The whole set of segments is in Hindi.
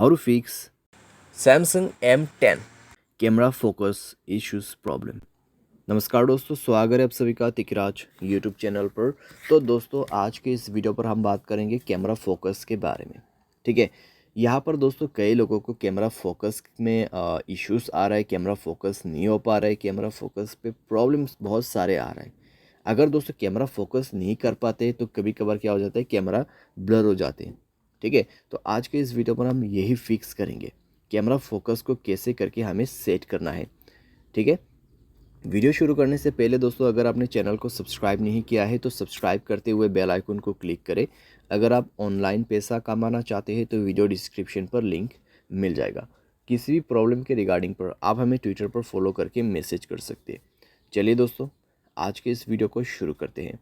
How to fix Samsung M10। Camera focus issues problem. नमस्कार दोस्तों, स्वागत है आप सभी का तिकराज यूट्यूब चैनल पर। तो दोस्तों, आज के इस वीडियो पर हम बात करेंगे कैमरा फोकस के बारे में। ठीक है, यहाँ पर दोस्तों कई लोगों को कैमरा फोकस में इश्यूज आ रहा है, कैमरा फोकस नहीं हो पा रहा है, कैमरा फोकस पे प्रॉब्लम्स बहुत सारे आ रहे हैं। अगर दोस्तों कैमरा फोकस नहीं कर पाते तो कभी कभार क्या हो जाता है, कैमरा ब्लर हो जाते हैं। ठीक है, तो आज के इस वीडियो पर हम यही फिक्स करेंगे, कैमरा फोकस को कैसे करके हमें सेट करना है। ठीक है, वीडियो शुरू करने से पहले दोस्तों, अगर आपने चैनल को सब्सक्राइब नहीं किया है तो सब्सक्राइब करते हुए बेल आइकन को क्लिक करें। अगर आप ऑनलाइन पैसा कमाना चाहते हैं तो वीडियो डिस्क्रिप्शन पर लिंक मिल जाएगा। किसी भी प्रॉब्लम के रिगार्डिंग पर आप हमें ट्विटर पर फॉलो करके मैसेज कर सकते हैं। चलिए दोस्तों, आज के इस वीडियो को शुरू करते हैं।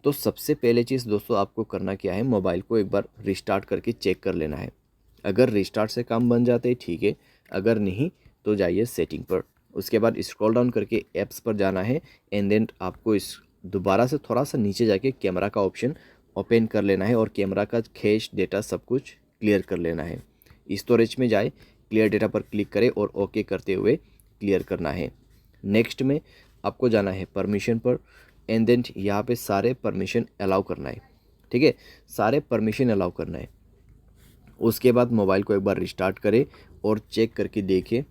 तो सबसे पहले चीज़ दोस्तों आपको करना क्या है, मोबाइल को एक बार रिस्टार्ट करके चेक कर लेना है। अगर रिस्टार्ट से काम बन जाते हैं ठीक है, अगर नहीं तो जाइए सेटिंग पर। उसके बाद स्क्रॉल डाउन करके ऐप्स पर जाना है एंड देन आपको इस दोबारा से थोड़ा सा नीचे जाके कैमरा का ऑप्शन ओपन कर लेना है और कैमरा का कैश डेटा सब कुछ क्लियर कर लेना है। स्टोरेज में जाए, क्लियर डेटा पर क्लिक करें और ओके करते हुए क्लियर करना है। नेक्स्ट में आपको जाना है परमिशन पर एंड देन यहाँ पे सारे परमिशन अलाउ करना है। ठीक है, सारे परमिशन अलाउ करना है। उसके बाद मोबाइल को एक बार रिस्टार्ट करें और चेक करके देखें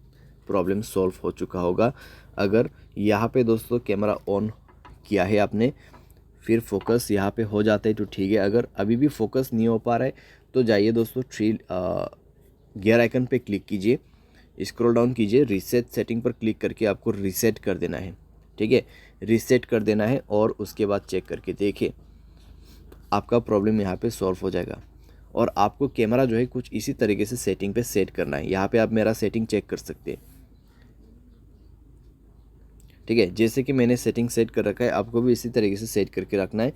प्रॉब्लम सॉल्व हो चुका होगा। अगर यहाँ पे दोस्तों कैमरा ऑन किया है आपने, फिर फोकस यहाँ पे हो जाता है तो ठीक है। अगर अभी भी फोकस नहीं हो पा रहा है तो जाइए दोस्तों गियर आइकन पे क्लिक कीजिए, स्क्रॉल डाउन कीजिए, रीसेट सेटिंग पर क्लिक करके आपको रीसेट कर देना है। ठीक है, रीसेट कर देना है और उसके बाद चेक करके देखिए आपका प्रॉब्लम यहाँ पे सॉल्व हो जाएगा। और आपको कैमरा जो है कुछ इसी तरीके से सेटिंग पे सेट करना है। यहाँ पे आप मेरा सेटिंग चेक कर सकते हैं। ठीक है, जैसे कि मैंने सेटिंग सेट कर रखा है, आपको भी इसी तरीके से सेट करके रखना है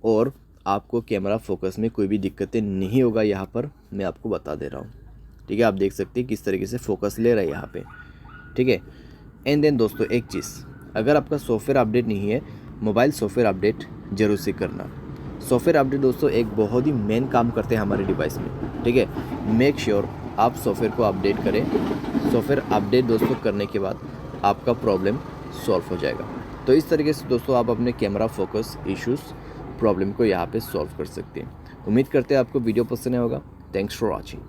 और आपको कैमरा फोकस में कोई भी दिक्कतें नहीं होगा। यहाँ पर मैं आपको बता दे रहा हूँ। ठीक है, आप देख सकते हैं किस तरीके से फोकस ले रहा है यहाँ पे। ठीक है, एंड देन दोस्तों एक चीज़, अगर आपका सॉफ्टवेयर अपडेट नहीं है, मोबाइल सॉफ्टवेयर अपडेट जरूर से करना। सॉफ्टवेयर अपडेट दोस्तों एक बहुत ही मेन काम करते हैं हमारे डिवाइस में। ठीक है, मेक श्योर आप सॉफ्टवेयर को अपडेट करें। सॉफ्टवेयर अपडेट दोस्तों करने के बाद आपका प्रॉब्लम सॉल्व हो जाएगा। तो इस तरीके से दोस्तों आप अपने कैमरा फोकस इश्यूज़ प्रॉब्लम को यहाँ पे सॉल्व कर सकते हैं। उम्मीद करते हैं आपको वीडियो पसंद आया होगा। Thanks for watching.